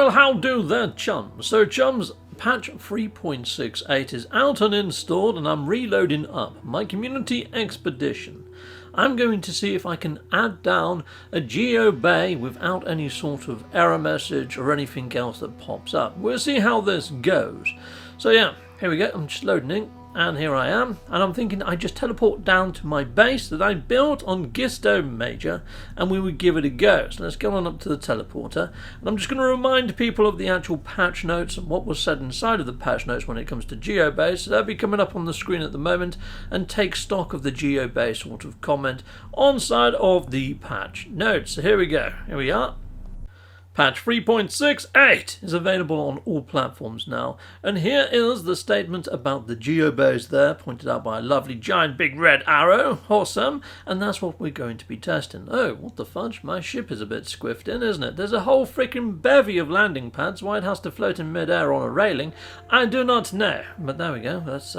Well, how do there, chums? So, chums, patch 3.68 is out and installed, and I'm reloading up my community expedition. I'm going to see if I can add down a Geobay without any sort of error message or anything else that pops up. We'll see how this goes. So yeah, here we go. I'm just loading in. And here I am, and I'm thinking I just teleport down to my base that I built on Gisto Major, and we would give it a go. So let's go on up to the teleporter, and I'm just going to remind people of the actual patch notes and what was said inside of the patch notes when it comes to Geobays. So they'll be coming up on the screen at the moment, and take stock of the Geobay sort of comment on side of the patch notes. So here we go. Here we are. Patch 3.68 is available on all platforms now, and here is the statement about the Geobays there, pointed out by a lovely giant big red arrow. Awesome, and that's what we're going to be testing. Oh, what the fudge, my ship is a bit squiffed in, isn't it? There's a whole freaking bevy of landing pads. Why it has to float in mid-air on a railing, I do not know, but there we go. That's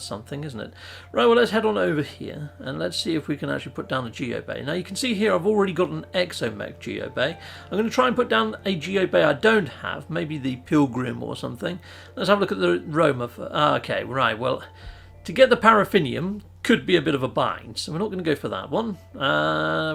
something, isn't it? Right, well, let's head on over here, and let's see if we can actually put down a Geobay. Now, you can see here I've already got an Exomech Geobay. I'm going to try and put down a Geobay I don't have, maybe the Pilgrim or something. Let's have a look at the Roma. Okay, right, well, to get the Paraffinium could be a bit of a bind, so we're not going to go for that one.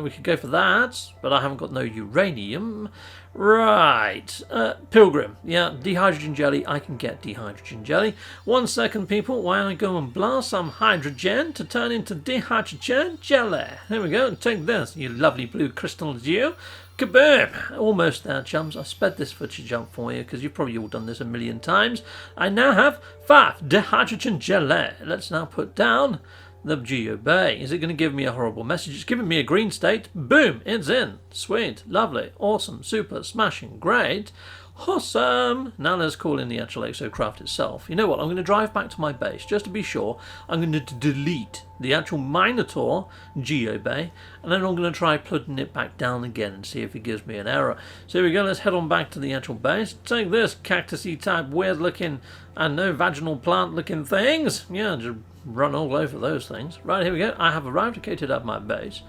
We could go for that, but I haven't got no uranium. Right, Pilgrim, yeah, dehydrogen jelly, I can get dehydrogen jelly. 1 second, people, while I go and blast some hydrogen to turn into dehydrogen jelly. There we go, take this, you lovely blue crystal geo. Kaboom! Almost there, chums. I sped this footage jump for you because you've probably all done this a million times. I now have 5 dehydrogen jelly. Let's now put down the Geobay. Is it going to give me a horrible message? It's giving me a green state. Boom! It's in. Sweet. Lovely. Awesome. Super. Smashing. Great. Awesome! Now let's call in the actual exocraft itself. You know what? I'm going to drive back to my base just to be sure. I'm going to delete the actual Minotaur Geobay, and then I'm going to try putting it back down again and see if it gives me an error. So here we go. Let's head on back to the actual base. Take this cactusy type weird looking and no vaginal plant looking things. Yeah, just run all over those things. Right, here we go. I have arrived located at my base.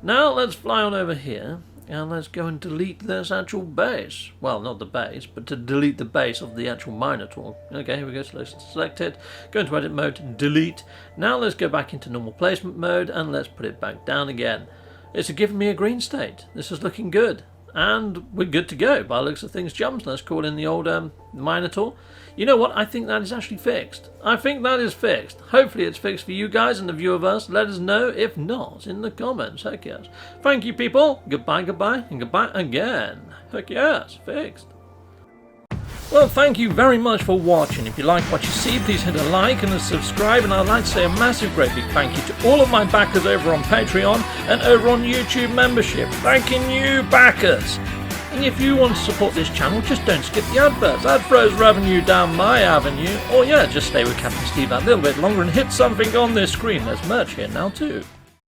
Now let's fly on over here. And let's go and delete this actual base. Well, not the base, but to delete the base of the actual Minotaur. Okay, here we go. So let's select it. Go into edit mode, delete. Now let's go back into normal placement mode and let's put it back down again. It's giving me a green state. This is looking good. And we're good to go by the looks of things, chums. Let's call in the old Minotaur. You know what? I think that is actually fixed. I think that is fixed. Hopefully it's fixed for you guys and the viewerverse. Let us know if not in the comments. Heck yes. Thank you, people. Goodbye, goodbye, and goodbye again. Heck yes. Fixed. Well, thank you very much for watching. If you like what you see, please hit a like and a subscribe. And I'd like to say a massive, great big thank you to all of my backers over on Patreon and over on YouTube membership. Thanking you, backers. And if you want to support this channel, just don't skip the adverts. That throws revenue down my avenue. Or yeah, just stay with Captain Steve that little bit longer and hit something on this screen. There's merch here now too.